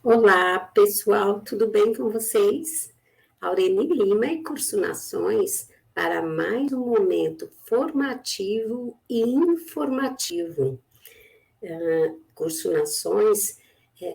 Olá, pessoal, tudo bem com vocês? Aurene Lima e Curso Nações para mais um momento formativo e informativo. Curso Nações,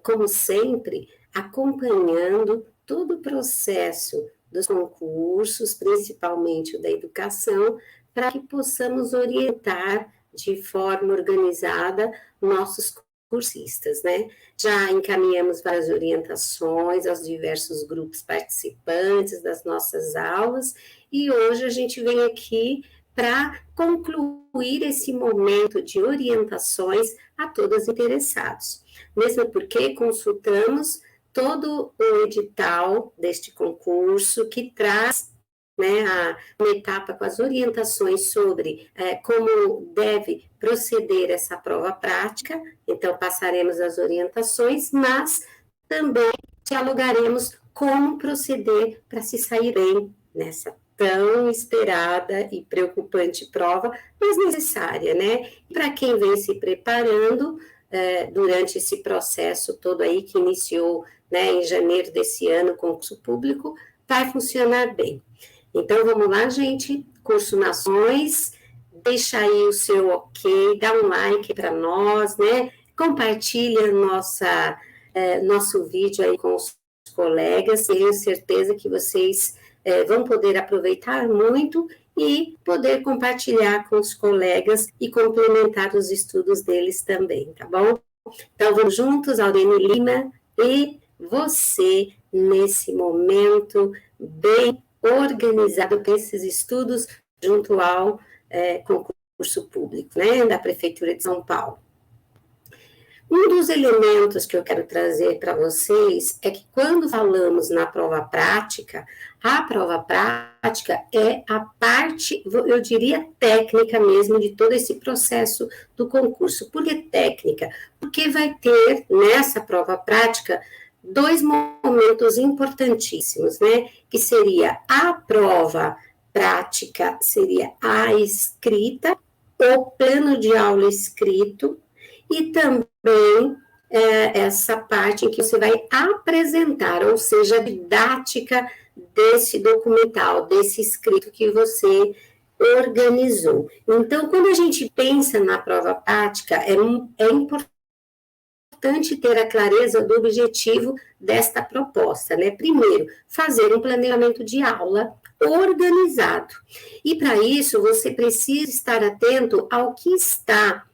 como sempre, acompanhando todo o processo dos concursos, principalmente o da educação, para que possamos orientar de forma organizada nossos cursistas, né? Já encaminhamos várias orientações aos diversos grupos participantes das nossas aulas e hoje a gente vem aqui para concluir esse momento de orientações a todos interessados. Mesmo porque consultamos todo o edital deste concurso que traz, né, uma etapa com as orientações sobre como deve proceder essa prova prática, então passaremos as orientações, mas também dialogaremos como proceder para se sair bem nessa tão esperada e preocupante prova, mas necessária, né? Para quem vem se preparando durante esse processo todo aí que iniciou, né, em janeiro desse ano, concurso público, vai funcionar bem. Então, vamos lá, gente, Curso Nações, deixa aí o seu ok, dá um like para nós, né? Compartilha nosso vídeo aí com os colegas, tenho certeza que vocês vão poder aproveitar muito e poder compartilhar com os colegas e complementar os estudos deles também, tá bom? Então, vamos juntos, Aurene Lima e você, nesse momento bem organizado com esses estudos junto ao concurso público, né, da Prefeitura de São Paulo. Um dos elementos que eu quero trazer para vocês é que quando falamos na prova prática, a prova prática é a parte, eu diria técnica mesmo, de todo esse processo do concurso. Por que técnica? Porque vai ter nessa prova prática dois momentos importantíssimos, né? Que seria a prova prática, seria a escrita, o plano de aula escrito, e também essa parte em que você vai apresentar, ou seja, a didática desse documental, desse escrito que você organizou. Então, quando a gente pensa na prova prática, é importante ter a clareza do objetivo desta proposta, né? Primeiro, fazer um planejamento de aula organizado. E para isso, você precisa estar atento ao que está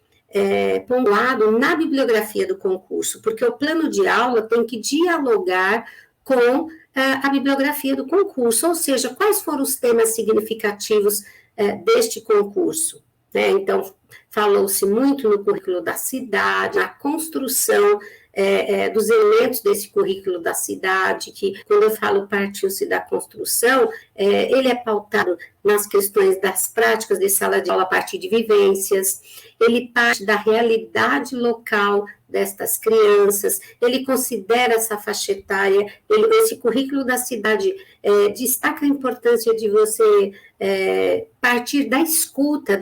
pontuado na bibliografia do concurso, porque o plano de aula tem que dialogar com a bibliografia do concurso, ou seja, quais foram os temas significativos deste concurso, né? Então, falou-se muito no currículo da cidade, na construção dos elementos desse currículo da cidade, que quando eu falo partiu-se da construção, ele é pautado nas questões das práticas de sala de aula a partir de vivências, ele parte da realidade local destas crianças, ele considera essa faixa etária, esse currículo da cidade destaca a importância de você partir da escuta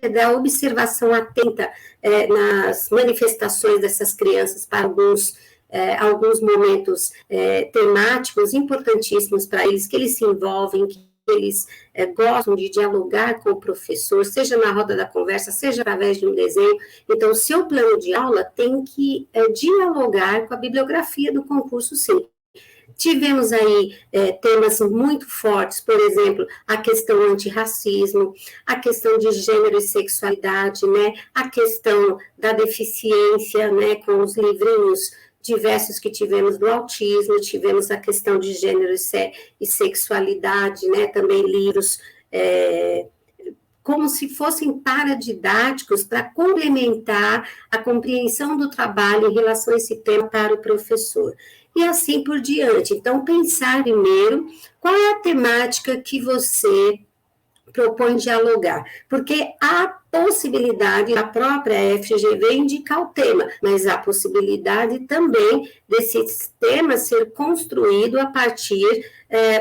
e da observação atenta nas manifestações dessas crianças para alguns momentos temáticos importantíssimos para eles, que eles se envolvem, que eles gostam de dialogar com o professor, seja na roda da conversa, seja através de um desenho. Então, o seu plano de aula tem que dialogar com a bibliografia do concurso, sim. Tivemos aí temas muito fortes, por exemplo, a questão antirracismo, a questão de gênero e sexualidade, né, a questão da deficiência, né, com os livrinhos diversos que tivemos do autismo, tivemos a questão de gênero e sexualidade, né, também livros como se fossem paradidáticos para complementar a compreensão do trabalho em relação a esse tema para o professor. E assim por diante. Então, pensar primeiro qual é a temática que você propõe dialogar, porque há possibilidade, a própria FGV indicar o tema, mas há possibilidade também desse tema ser construído a partir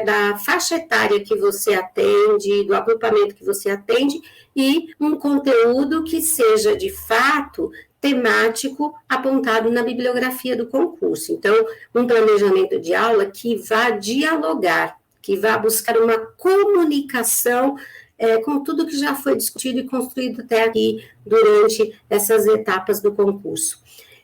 da faixa etária que você atende, do agrupamento que você atende, e um conteúdo que seja, de fato, temático apontado na bibliografia do concurso. Então, um planejamento de aula que vá dialogar, que vá buscar uma comunicação com tudo que já foi discutido e construído até aqui durante essas etapas do concurso.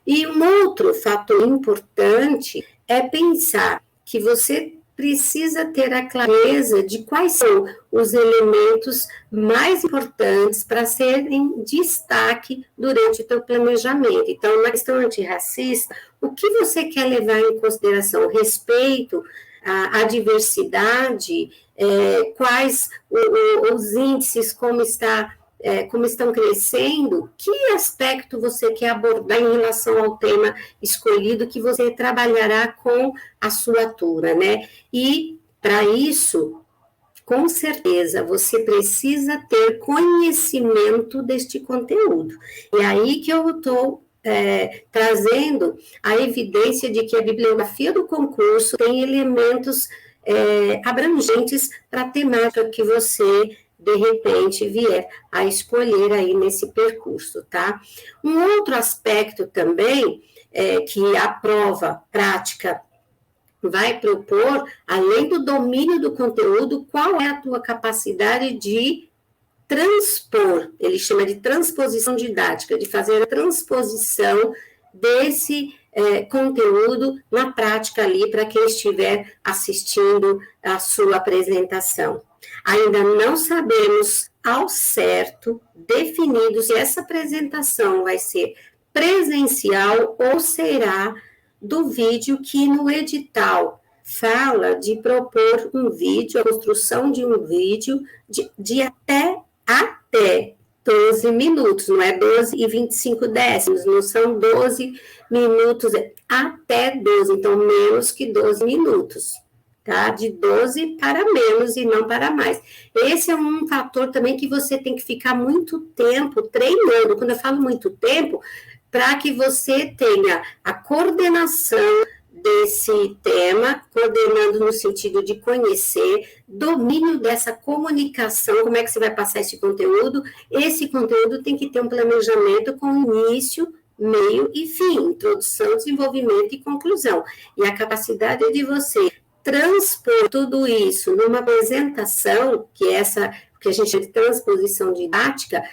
E um outro fator importante é pensar que você precisa ter a clareza de quais são os elementos mais importantes para serem destaque durante o teu planejamento. Então, na questão antirracista, o que você quer levar em consideração? O respeito à diversidade, quais os índices, como estão crescendo, que aspecto você quer abordar em relação ao tema escolhido, que você trabalhará com a sua turma, né? E, para isso, com certeza, você precisa ter conhecimento deste conteúdo. E aí que eu estou trazendo a evidência de que a bibliografia do concurso tem elementos abrangentes para a temática que você de repente vier a escolher aí nesse percurso, tá? Um outro aspecto também que a prova prática vai propor, além do domínio do conteúdo, qual é a tua capacidade de transpor, ele chama de transposição didática, de fazer a transposição desse conteúdo na prática ali para quem estiver assistindo a sua apresentação. Ainda não sabemos ao certo, definido, se essa apresentação vai ser presencial ou será do vídeo que no edital fala de propor um vídeo, a construção de um vídeo de até 12 minutos, não é 12 e 25 décimos, não são 12 minutos, até 12, então menos que 12 minutos. Tá? De 12 para menos e não para mais. Esse é um fator também que você tem que ficar muito tempo treinando. Quando eu falo muito tempo, para que você tenha a coordenação desse tema, coordenando no sentido de conhecer, domínio dessa comunicação, como é que você vai passar esse conteúdo. Esse conteúdo tem que ter um planejamento com início, meio e fim, introdução, desenvolvimento e conclusão. E a capacidade de você transpor tudo isso numa apresentação, que é essa que a gente chama de transposição didática,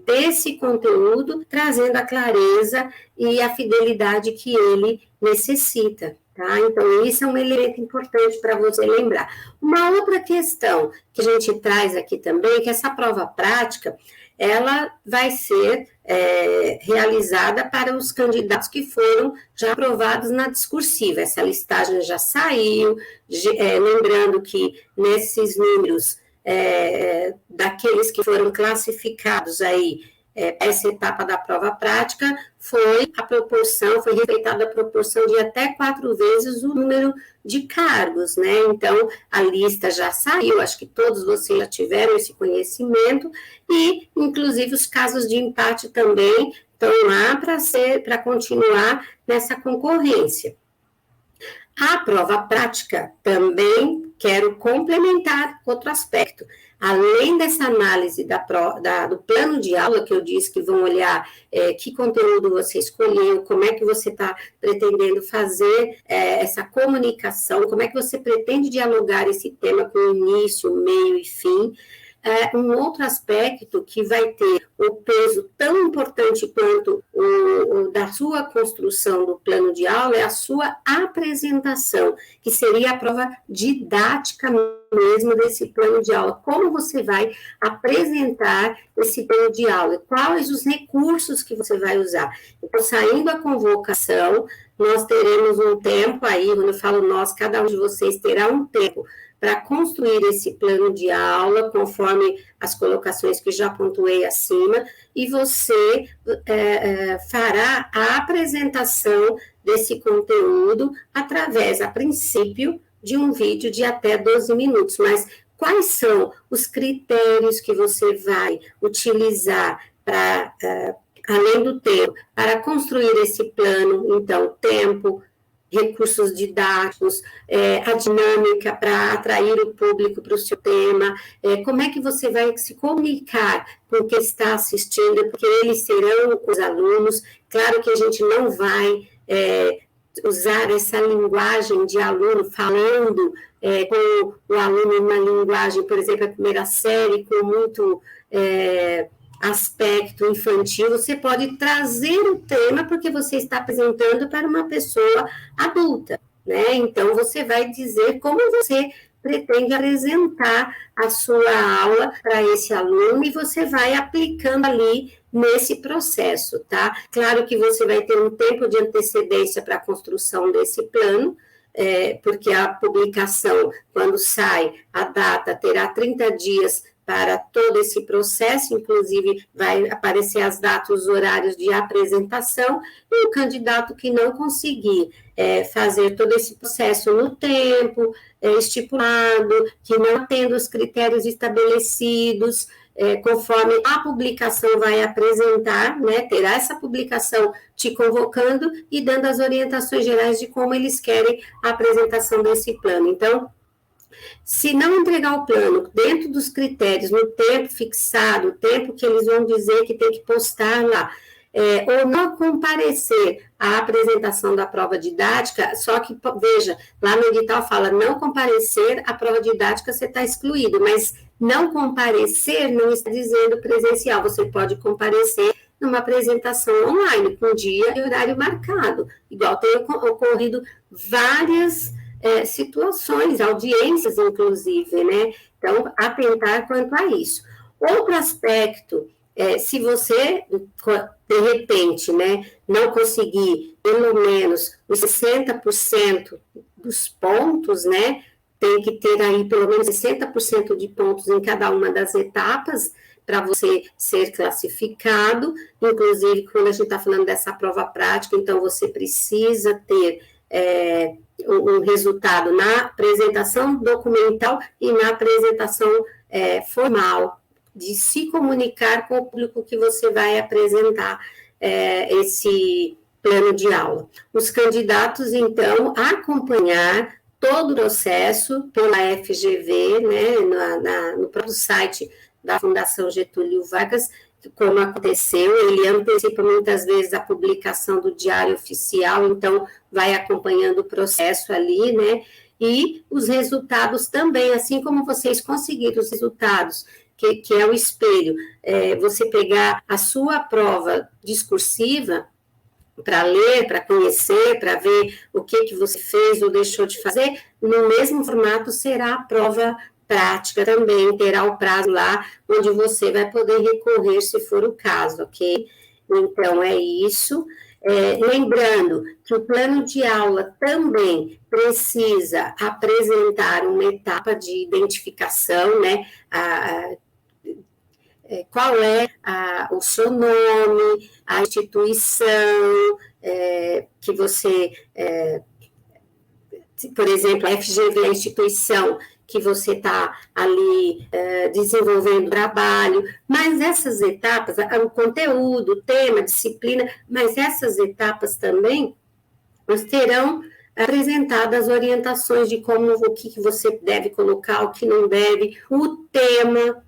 desse conteúdo, trazendo a clareza e a fidelidade que ele necessita, tá? Então, isso é um elemento importante para você lembrar. Uma outra questão que a gente traz aqui também, é que essa prova prática, ela vai ser realizada para os candidatos que foram já aprovados na discursiva. Essa listagem já saiu, lembrando que nesses números daqueles que foram classificados aí, essa etapa da prova prática, foi respeitada a proporção de até 4 vezes o número de cargos, né? Então, a lista já saiu, acho que todos vocês já tiveram esse conhecimento, e, inclusive, os casos de empate também estão lá para continuar nessa concorrência. A prova prática também quero complementar outro aspecto. Além dessa análise do plano de aula, que eu disse que vão olhar que conteúdo você escolheu, como é que você está pretendendo fazer essa comunicação, como é que você pretende dialogar esse tema com início, meio e fim. Um outro aspecto que vai ter o peso tão importante quanto o da sua construção do plano de aula é a sua apresentação, que seria a prova didática mesmo desse plano de aula. Como você vai apresentar esse plano de aula? Quais os recursos que você vai usar? Então, saindo a convocação, nós teremos um tempo aí, quando eu falo nós, cada um de vocês terá um tempo para construir esse plano de aula, conforme as colocações que já pontuei acima, e você fará a apresentação desse conteúdo através, a princípio, de um vídeo de até 12 minutos. Mas quais são os critérios que você vai utilizar além do tempo, para construir esse plano? Então, tempo, recursos didáticos, a dinâmica para atrair o público para o seu tema, como é que você vai se comunicar com quem está assistindo, porque eles serão os alunos. Claro que a gente não vai usar essa linguagem de aluno falando com o aluno uma linguagem, por exemplo, a primeira série, com muito aspecto infantil. Você pode trazer o tema porque você está apresentando para uma pessoa adulta, né? Então, você vai dizer como você pretende apresentar a sua aula para esse aluno e você vai aplicando ali nesse processo, tá? Claro que você vai ter um tempo de antecedência para a construção desse plano, porque a publicação, quando sai a data, terá 30 dias para todo esse processo, inclusive vai aparecer as datas, os horários de apresentação, e o candidato que não conseguir fazer todo esse processo no tempo estipulado, que não atenda os critérios estabelecidos, conforme a publicação vai apresentar, né, terá essa publicação te convocando e dando as orientações gerais de como eles querem a apresentação desse plano. Então, se não entregar o plano dentro dos critérios, no tempo fixado, o tempo que eles vão dizer que tem que postar lá, ou não comparecer à apresentação da prova didática, só que, veja, lá no edital fala não comparecer à prova didática, você está excluído, mas não comparecer não está dizendo presencial, você pode comparecer numa apresentação online, com dia e horário marcado, igual tem ocorrido várias situações, audiências, inclusive, né? Então, atentar quanto a isso. Outro aspecto, se você, de repente, né, não conseguir, pelo menos, os 60% dos pontos, né, tem que ter aí pelo menos 60% de pontos em cada uma das etapas, para você ser classificado, inclusive, quando a gente está falando dessa prova prática, então, você precisa ter um resultado na apresentação documental e na apresentação formal, de se comunicar com o público que você vai apresentar esse plano de aula. Os candidatos, então, acompanhar todo o processo pela FGV, né, no próprio site da Fundação Getúlio Vargas, como aconteceu, ele antecipa muitas vezes a publicação do Diário Oficial, então vai acompanhando o processo ali, né, e os resultados também, assim como vocês conseguiram os resultados, que é o espelho, você pegar a sua prova discursiva para ler, para conhecer, para ver o que você fez ou deixou de fazer, no mesmo formato será a prova prática também, terá o prazo lá, onde você vai poder recorrer se for o caso, ok? Então, é isso. Lembrando que o plano de aula também precisa apresentar uma etapa de identificação, né? Qual é o seu nome, a instituição que você, por exemplo, a FGV é a instituição que você está ali desenvolvendo trabalho, mas essas etapas, o conteúdo, o tema, a disciplina, mas essas etapas também terão apresentadas orientações de como, o que você deve colocar, o que não deve, o tema,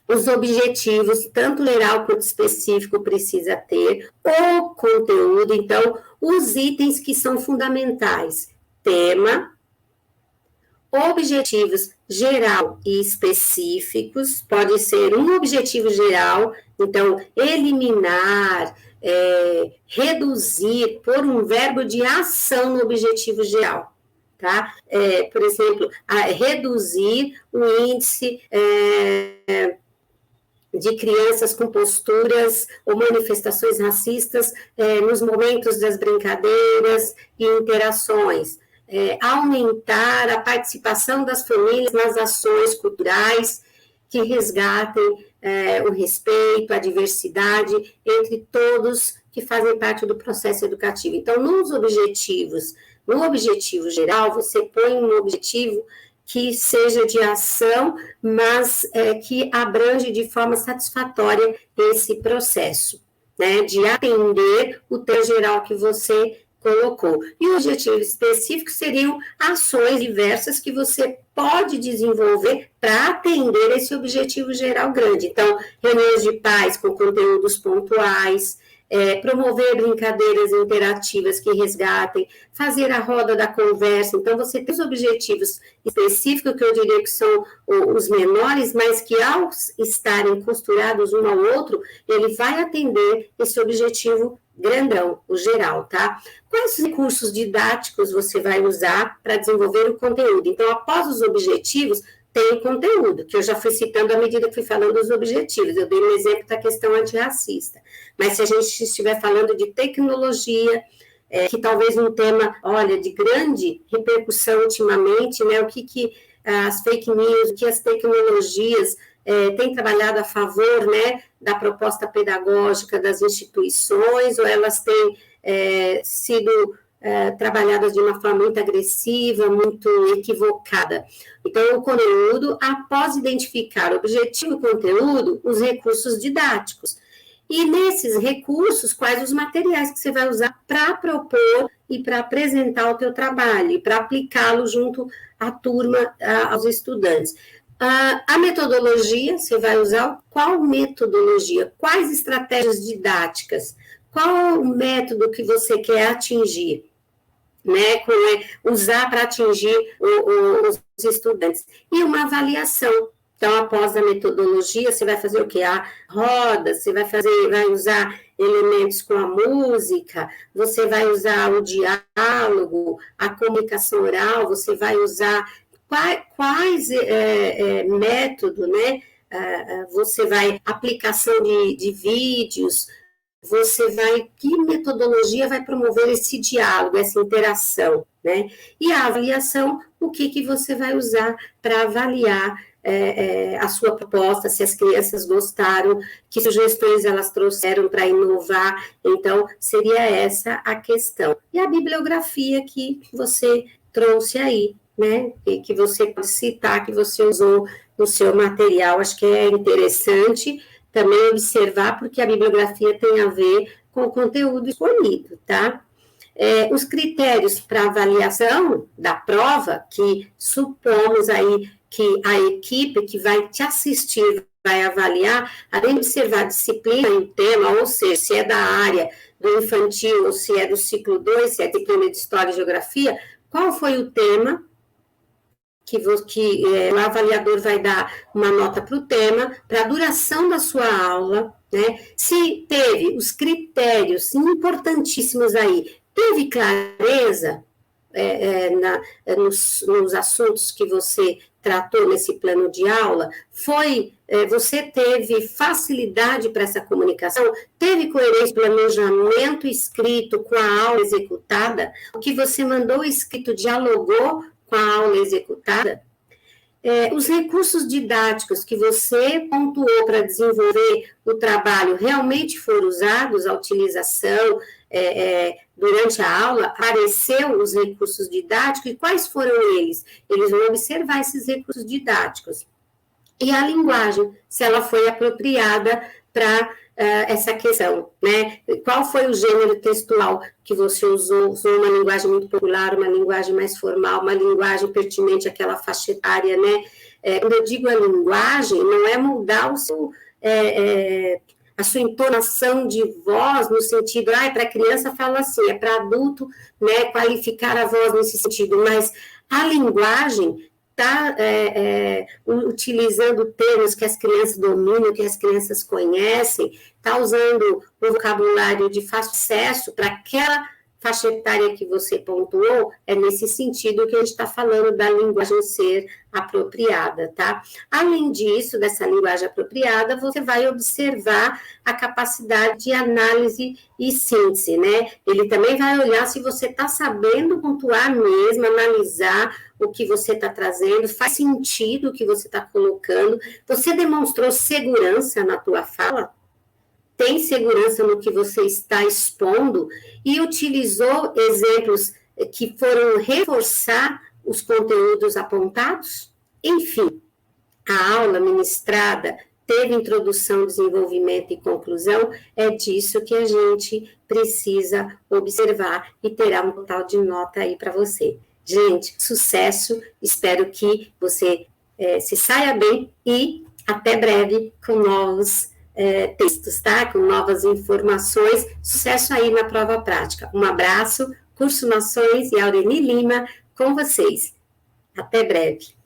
os objetivos, tanto geral quanto específico precisa ter, o conteúdo, então, os itens que são fundamentais, tema, objetivos geral e específicos, pode ser um objetivo geral, então, eliminar, reduzir, por um verbo de ação no objetivo geral, tá? Por exemplo, reduzir o índice de crianças com posturas ou manifestações racistas nos momentos das brincadeiras e interações, aumentar a participação das famílias nas ações culturais que resgatem o respeito, a diversidade entre todos que fazem parte do processo educativo. Então, nos objetivos, no objetivo geral, você põe um objetivo que seja de ação, mas que abrange de forma satisfatória esse processo, né, de atender o tema geral que você colocou. E o objetivo específico seriam ações diversas que você pode desenvolver para atender esse objetivo geral grande. Então, reuniões de paz com conteúdos pontuais, promover brincadeiras interativas que resgatem, fazer a roda da conversa. Então, você tem os objetivos específicos, que eu diria que são os menores, mas que ao estarem costurados um ao outro, ele vai atender esse objetivo grandão, o geral, tá? Quais recursos didáticos você vai usar para desenvolver o conteúdo? Então, após os objetivos, tem o conteúdo, que eu já fui citando à medida que fui falando dos objetivos. Eu dei um exemplo da questão antirracista. Mas se a gente estiver falando de tecnologia, que talvez um tema, olha, de grande repercussão ultimamente, né, o que as fake news, o que as tecnologias têm trabalhado a favor, né, da proposta pedagógica das instituições, ou elas têm sido trabalhadas de uma forma muito agressiva, muito equivocada. Então, o conteúdo, após identificar o objetivo do conteúdo, os recursos didáticos. E nesses recursos, quais os materiais que você vai usar para propor e para apresentar o teu trabalho, e para aplicá-lo junto à turma, aos estudantes. A metodologia, você vai usar qual metodologia? Quais estratégias didáticas? Qual o método que você quer atingir? Né, usar para atingir os estudantes. E uma avaliação. Então, após a metodologia, você vai fazer o quê? A roda, você vai usar elementos com a música, você vai usar o diálogo, a comunicação oral, você vai usar quais métodos, né? Você vai, aplicação de vídeos, que metodologia vai promover esse diálogo, essa interação, né? E a avaliação, o que você vai usar para avaliar a sua proposta, se as crianças gostaram, que sugestões elas trouxeram para inovar. Então, seria essa a questão. E a bibliografia que você trouxe aí, né? E que você pode citar, que você usou no seu material, acho que é interessante também observar, porque a bibliografia tem a ver com o conteúdo escolhido, tá? Os critérios para avaliação da prova, que supomos aí que a equipe que vai te assistir, vai avaliar, além de observar a disciplina e o tema, ou seja, se é da área do infantil, ou se é do ciclo 2, se é disciplina de História e Geografia, qual foi o tema, que o avaliador vai dar uma nota para o tema, para a duração da sua aula, né? Se teve os critérios importantíssimos aí, teve clareza nos assuntos que você tratou nesse plano de aula, você teve facilidade para essa comunicação, teve coerência, planejamento escrito com a aula executada, o que você mandou escrito dialogou com a aula executada, os recursos didáticos que você pontuou para desenvolver o trabalho realmente foram usados, a utilização durante a aula, apareceu os recursos didáticos, e quais foram eles? Eles vão observar esses recursos didáticos. E a linguagem, se ela foi apropriada para essa questão, né? Qual foi o gênero textual que você usou? Usou uma linguagem muito popular, uma linguagem mais formal, uma linguagem pertinente àquela faixa etária, né? Quando eu digo a linguagem, não é mudar a sua entonação de voz no sentido, para criança fala assim, para adulto, né, qualificar a voz nesse sentido, mas a linguagem está utilizando termos que as crianças dominam, que as crianças conhecem, está usando um vocabulário de fácil acesso para aquela faixa etária que você pontuou, é nesse sentido que a gente está falando da linguagem ser apropriada, tá? Além disso, dessa linguagem apropriada, você vai observar a capacidade de análise e síntese, né? Ele também vai olhar se você está sabendo pontuar mesmo, analisar o que você está trazendo, faz sentido o que você está colocando, você demonstrou segurança na tua fala, tem segurança no que você está expondo e utilizou exemplos que foram reforçar os conteúdos apontados? Enfim, a aula ministrada teve introdução, desenvolvimento e conclusão, é disso que a gente precisa observar e terá um total de nota aí para você. Gente, sucesso, espero que você se saia bem e até breve com novos textos, tá? Com novas informações. Sucesso aí na prova prática. Um abraço, Curso Nações e Aureni Lima com vocês. Até breve.